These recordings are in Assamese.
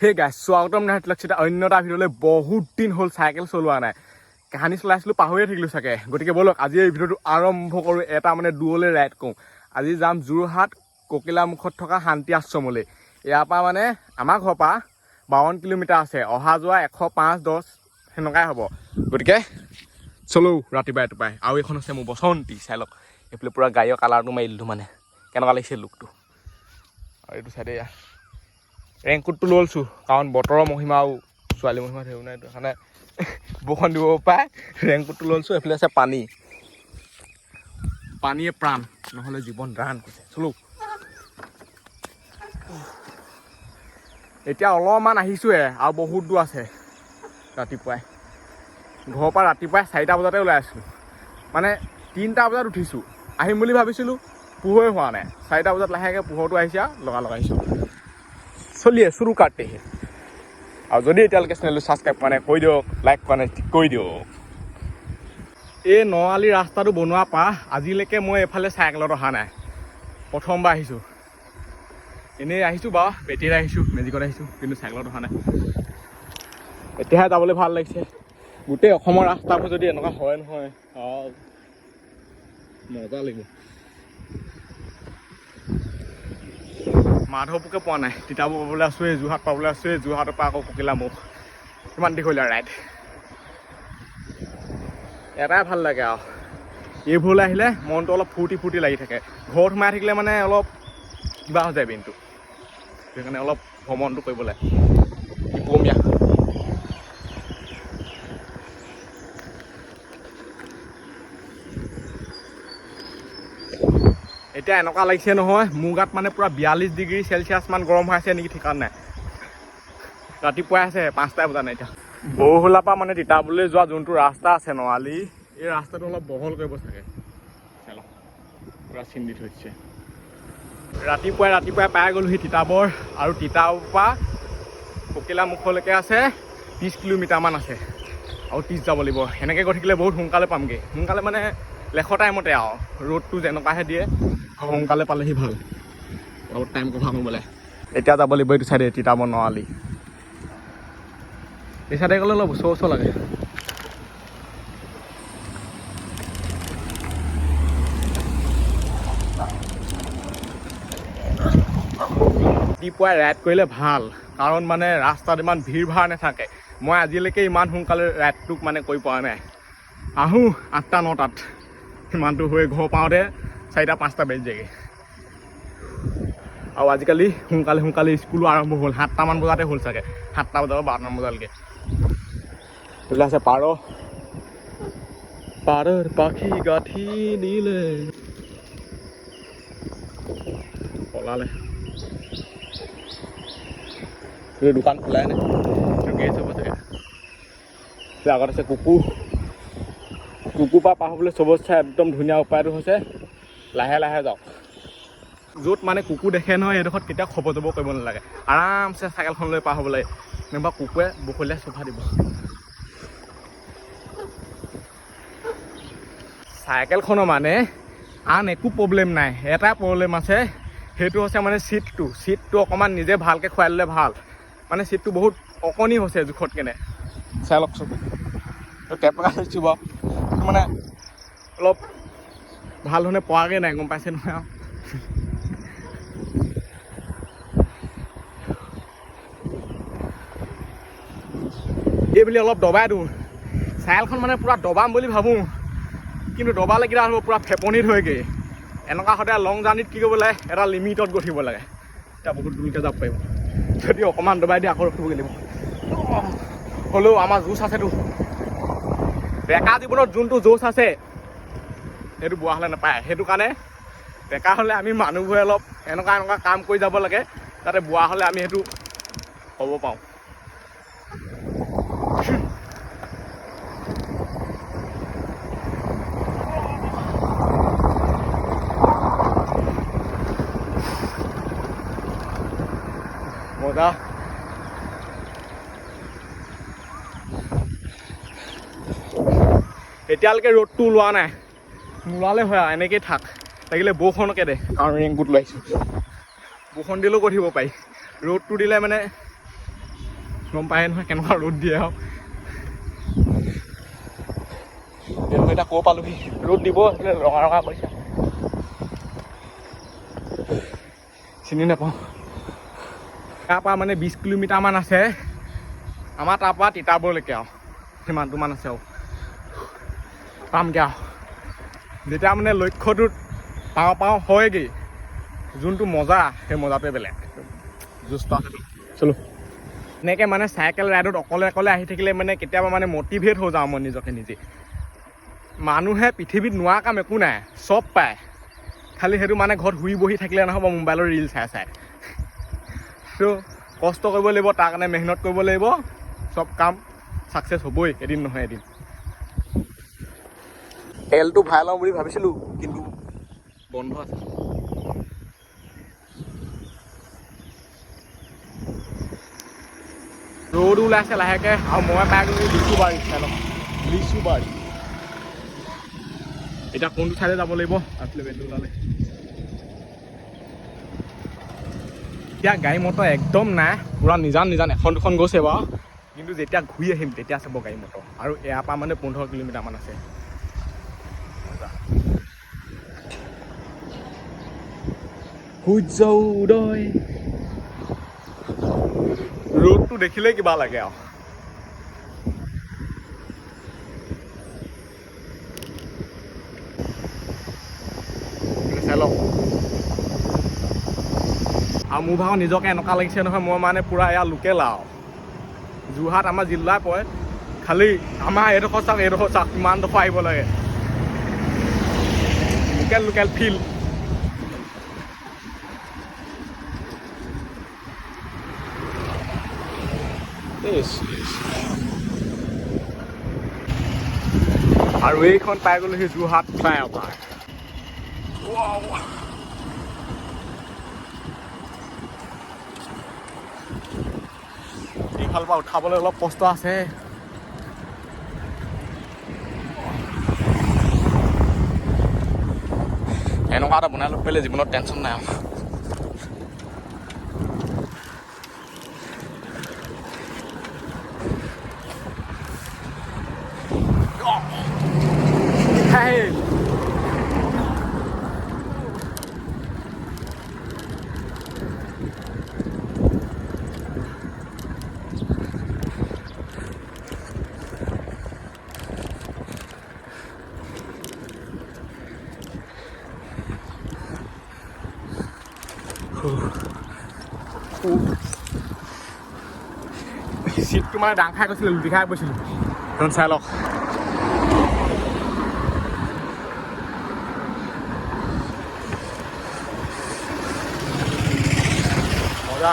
হে গাইছ স্বাগতম নাহিত অন্য এটা ভিডিঅ'লৈ বহুত দিন হ'ল চাইকেল চলোৱা নাই কাহানী চলাইছিলোঁ পাহৰিয়ে থাকিলোঁ চাগে গতিকে ব'লক আজি এই ভিডিঅ'টো আৰম্ভ কৰোঁ এটা মানে দূৰলৈ ৰাইড কৰোঁ আজি যাম যোৰহাট ককিলামুখত থকা শান্তি আশ্ৰমলৈ ইয়াৰ পৰা মানে আমাৰ ঘৰৰ পৰা 52 কিলোমিটাৰ আছে অহা যোৱা 105-10 সেনেকুৱাই হ'ব গতিকে চলো ৰাতিপুৱাই আৰু এইখন আছে মোৰ বসন্তী চাই লওক এইফালে পূৰা গাড়ীৰ কালাৰটো মাৰি দিলোঁ মানে কেনেকুৱা লাগিছে লুকটো আৰু এইটো চাইডে ৰেইনকোটটো লৈছোঁ কাৰণ বতৰৰ মহিমা আৰু ছোৱালী মহিমা ধৰিব নাই এইটো কাৰণে বৰষুণ দিব পাৰে ৰেইনকোটটো লৈছোঁ এইফালে আছে পানীয়ে প্ৰাণ নহ'লে জীৱন ৰাণ কৈছে চলো এতিয়া অলপমান আহিছোঁহে আৰু বহুত দূৰ আছে ৰাতিপুৱাই ঘৰৰ পৰা ৰাতিপুৱাই 4টা বজাতে ওলাই আছিলোঁ মানে 3টা বজাত উঠিছোঁ আহিম বুলি ভাবিছিলোঁ পোহৰে হোৱা নাই 4টা বজাত লাহেকৈ পোহৰটো আহিছে আৰু লগাইছোঁ চলিয়ে চুৰু কাটে আৰু যদি এতিয়ালৈকে চেনেলটো ছাবস্ক্ৰাইব কৰা নাই কৰি দিয়ক লাইক কৰা নাই কৰি দিয়ক এই নআলি ৰাস্তাটো বনোৱাৰ পৰা আজিলৈকে মই এইফালে চাইকেলত অহা নাই প্ৰথমবাৰ আহিছোঁ এনেই আহিছোঁ বাৰু বেটেৰীত আহিছোঁ মেজিকত আহিছোঁ কিন্তু চাইকেলত অহা নাই এতিয়াহে যাবলৈ ভাল লাগিছে গোটেই অসমৰ ৰাস্তাবোৰ যদি এনেকুৱা হয় নহয় মজা লাগিব মাধৱপুৰকে পোৱা নাই তিতাবৰ পাবলৈ আছোঁৱেই যোৰহাট পাবলৈ আছোঁৱেই যোৰহাটৰ পৰা আকৌ ককিলামুখ কিমান দীঘলীয়া ৰাইড এটাই ভাল লাগে আৰু এইবোৰলৈ আহিলে মনটো অলপ ফূৰ্তি লাগি থাকে ঘৰত সোমাই থাকিলে মানে অলপ কিবা হৈ যায় দিনটো সেইকাৰণে অলপ ভ্ৰমণটো কৰিব লাগে উপমীয়া এতিয়া এনেকুৱা লাগিছে নহয় মোৰ গাত মানে পূৰা 42 ডিগ্ৰী চেলচিয়াছ মান গৰম হৈ আছে নেকি ঠিকান নাই ৰাতিপুৱাই আছে 5টা বজা নাই এতিয়া বৰহোলাৰ পৰা মানে তিতাবৰলৈ যোৱা যোনটো ৰাস্তা আছে নআলি এই ৰাস্তাটো অলপ বহল কৰিব চাগে পূৰা চিন্দি থৈছে ৰাতিপুৱাই পাই গ'লোহি তিতাবৰ আৰু তিতাবৰ পৰা ককিলামুখলৈকে আছে 30 কিলোমিটাৰমান আছে আৰু 30 যাব লাগিব এনেকৈ গৈ থাকিলে বহুত সোনকালে পামগৈ সোনকালে মানে লেখৰ টাইমতে আৰু ৰ'দটো যেনেকুৱাহে দিয়ে সোনকালে পালেহি ভাল আৰু টাইম কভাৰ কৰিবলৈ এতিয়া যাব লাগিব এইটো চাইডে তিতাবৰ নআলি এই চাইডে গ'লে অলপ ওচৰ লাগে ৰাতিপুৱাই ৰাইড কৰিলে ভাল কাৰণ মানে ৰাস্তাত ইমান ভিৰ ভাৰ নাথাকে মই আজিলৈকে ইমান সোনকালে ৰাইডটোক মানে কৰি পোৱা নাই আহোঁ 8টা-9টাত সিমানটো হৈ ঘৰ পাওঁতে 4টা-5টা বাজি যায়গৈ আৰু আজিকালি সোনকালে স্কুলো আৰম্ভ হ'ল 7টামান বজাতে হ'ল চাগে 7টা বজাৰ পৰা 12টামান বজালৈকে এইবিলাক আছে পাৰৰ পাখি গাঠি নিলে পলালে দোকান খোলাই নাই গেছ হ'ব চাগে আগত আছে কুকুৰ পৰা পাৰ হ'বলৈ চবতছে একদম ধুনীয়া উপায়টো হৈছে লাহে যাওক য'ত মানে কুকুৰ দেখে নহয় সেইডোখৰত কেতিয়াও খবৰ জবৰ কৰিব নালাগে আৰামছে চাইকেলখন লৈ পাৰ হ'ব লাগে নাইবা কুকুৰে বখলীয়াই চফা দিব চাইকেলখনৰ মানে আন একো প্ৰব্লেম নাই এটা প্ৰব্লেম আছে সেইটো হৈছে মানে চিটটো অকণমান নিজে ভালকৈ খুৱাই ল'লে ভাল মানে চিটটো বহুত অকণি হৈছে জোখত কেনে চাই লওক চব টেপ লগাই লৈছোঁ বাৰু মানে অলপ ভাল ধৰণে পোৱাগৈ নাই গম পাইছে নহয় আৰু এই বুলি অলপ দবাই দিওঁ চাইকেলখন মানে পূৰা দবাম বুলি ভাবোঁ কিন্তু দবালে কিটা হ'ব পূৰা ফেপনিত হয়গৈ এনেকুৱা সদায় লং জাৰ্ণিত কি কৰিব লাগে এটা লিমিটত গঠিব লাগে এতিয়া বহুত দূৰলৈকে যাব পাৰিব যদি অকণমান দবাই দিয়ে আকৌ ৰখিবগৈ লাগিব হ'লেও আমাৰ জোচ আছেতো ডেকা জীৱনত যোনটো জোচ আছে সেইটো বুঢ়া হ'লে নাপায় সেইটো কাৰণে ডেকা হ'লে আমি মানুহবোৰে অলপ এনেকুৱা কাম কৰি যাব লাগে যাতে বুঢ়া হ'লে আমি সেইটো হ'ব পাৰোঁ মজা এতিয়ালৈকে ৰ'দটো ওলোৱা নাই নোলালে হয় আৰু এনেকেই থাক লাগিলে বৰষুণকে দে কাৰণ ৰেইনকোট লৈ আহিছোঁ বৰষুণ দিলেও কৈ থাকিব পাৰি ৰ'দটো দিলে মানে গম পায় নহয় কেনেকুৱা ৰ'দ দিয়ে আৰু এতিয়া ক'ৰ পালোহি ৰ'দ দিব ৰঙা ৰঙা কৰিছে চিনি নাপাওঁ তাৰ পৰা মানে 20 কিলোমিটাৰমান আছে আমাৰ তাৰ পৰা তিতাবৰলৈকে আৰু সিমানটোমান আছে আৰু পামগৈ আৰু যেতিয়া মানে লক্ষ্যটোত পাওঁ হয়গৈ যোনটো মজা সেই মজাটোৱে বেলেগ জুষ্ট চলো এনেকৈ মানে চাইকেল ৰাইডত অকলে আহি থাকিলে মানে কেতিয়াবা মানে মটিভেট হৈ যাওঁ মই নিজকে নিজে মানুহে পৃথিৱীত নোৱাৰা কাম একো নাই চব পায় খালি সেইটো মানে ঘৰত শুই বহি থাকিলে নহ'ব মোবাইলৰ ৰিল চাই ত' কষ্ট কৰিব লাগিব তাৰ কাৰণে মেহনত কৰিব লাগিব চব কাম ছাকচেছ হ'বই এদিন নহয় এদিন তেলটো ভৰাই লওঁ বুলি ভাবিছিলোঁ কিন্তু বন্ধ আছে ৰ'দ ওলাইছে লাহেকৈ আৰু মই পাই গ'লো লিচুবাৰী চাই লওঁ লিচুবাৰী এতিয়া কোনটো চাইডে যাব লাগিব আছিলে বেলটো ওলালে এতিয়া গাড়ী মটৰ একদম নাই পূৰা নিজান এখন দুখন গৈছে বাৰু কিন্তু যেতিয়া ঘূৰি আহিম তেতিয়া চাব গাড়ী মটৰ আৰু ইয়াৰ পৰা মানে 15 কিলোমিটাৰমান আছে সূৰ্য উদয় ৰ'দটো দেখিলেই কিবা লাগে আৰু চাই লওক আৰু মোৰ ভাগৰ নিজকে এনেকুৱা লাগিছে নহয় মই মানে পূৰা এয়া লোকেল আৰু যোৰহাট আমাৰ জিলাই পৰে খালি আমাৰ এইডোখৰ চাওক কিমানডোখৰ আহিব লাগে লোকেল ফিল আৰু এইখন পাই গ'লো সেই যোৰহাট ফ্লাইঅভাৰ এইফালৰ পৰা উঠাবলৈ অলপ কষ্ট আছে এনেকুৱা এটা বনাই ল'ব পাৰিলে জীৱনত টেনশ্যন নাই আৰু চিটটো মানে ডাং খাই গৈছিলে লুটি খাই গৈছিলোঁ এখন চাই লওক মজা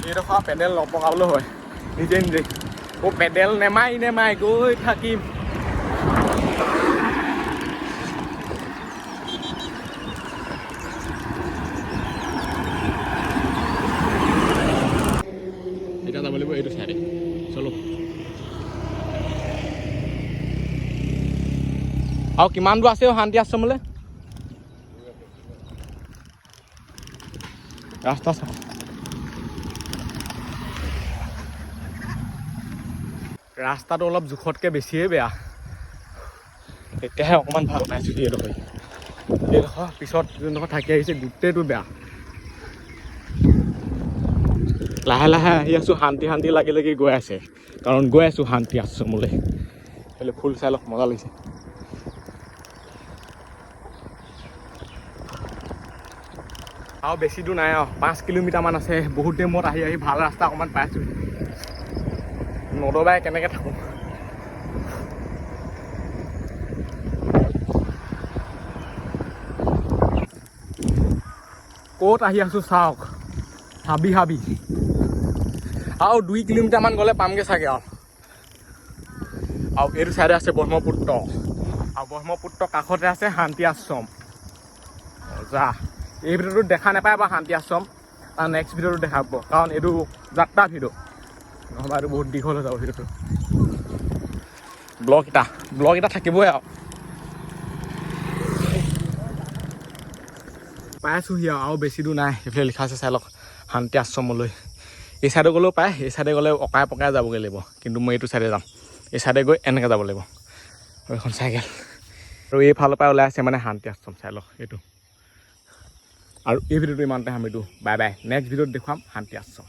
এইডোখৰ পেডেল নপকাবলৈ হয় নিজে পেডেল নেমাই গৈ থাকিম এতিয়া যাব লাগিব এইটো চাইডে চলো আৰু কিমান দূৰ আছে শান্তি আশ্ৰমলৈ ৰাস্তা চাওঁ ৰাস্তাটো অলপ জোখতকৈ বেছিয়ে বেয়া তেতিয়াহে অকণমান ভাল পাইছোঁ এইডোখৰ পিছত যোনডোখৰ থাকি আহিছে গোটেইটো বেয়া লাহে আহি আছোঁ শান্তি লাগি গৈ আছে কাৰণ গৈ আছোঁ শান্তি আশ্ৰমলৈ বোলে ফুল চাই অলপ মজা লাগিছে আৰু বেছি দূৰ নাই আৰু 5 কিলোমিটাৰমান আছে বহুত দেৰি মূৰত আহি ভাল ৰাস্তা অকণমান পাইছোঁ নদবাই কেনেকৈ থাকোঁ ক'ত আহি আছোঁ চাওক হাবি আৰু 2 কিলোমিটাৰমান গ'লে পামগৈ চাগে আৰু এইটো চাইডে আছে ব্ৰহ্মপুত্ৰ আৰু ব্ৰহ্মপুত্ৰ কাষতে আছে শান্তি আশ্ৰম মজা এই ভিতৰতো দেখা নাপায় বা শান্তি আশ্ৰম তাৰ নেক্সট ভিডিঅ'টো দেখাব কাৰণ এইটো যাত্ৰা ভিডিঅ' নহ'বা এইটো বহুত দীঘল হৈ যাব ভিডিঅ'টো ব্লগ এটা থাকিবই আৰু পাই আছোঁহি আৰু বেছি দূৰ নাই এইফালে লিখা আছে চাই লওক শান্তি আশ্ৰমলৈ এই চাইডে গ'লেও পায় এই চাইডে গ'লে অকাই পকাই যাবগৈ লাগিব কিন্তু মই এইটো চাইডে যাম এই চাইডে গৈ এনেকৈ যাব লাগিব আৰু এখন চাইকেল আৰু এইফালৰ পৰা ওলাই আছে মানে শান্তি আশ্ৰম চাই লওক এইটো আৰু এই ভিডিঅ'টো ইমানতে সামৰিটো বাই বাই নেক্সট ভিডিঅ'ত দেখুৱাম শান্তি আশ্ৰম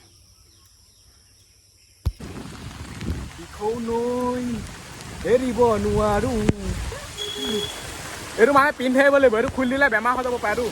এৰিব নোৱাৰো এইটো মানে পিন্ধি আহিব লাগিব এইটো খুলি দিলে বেমাৰ হৈ যাব পাৰে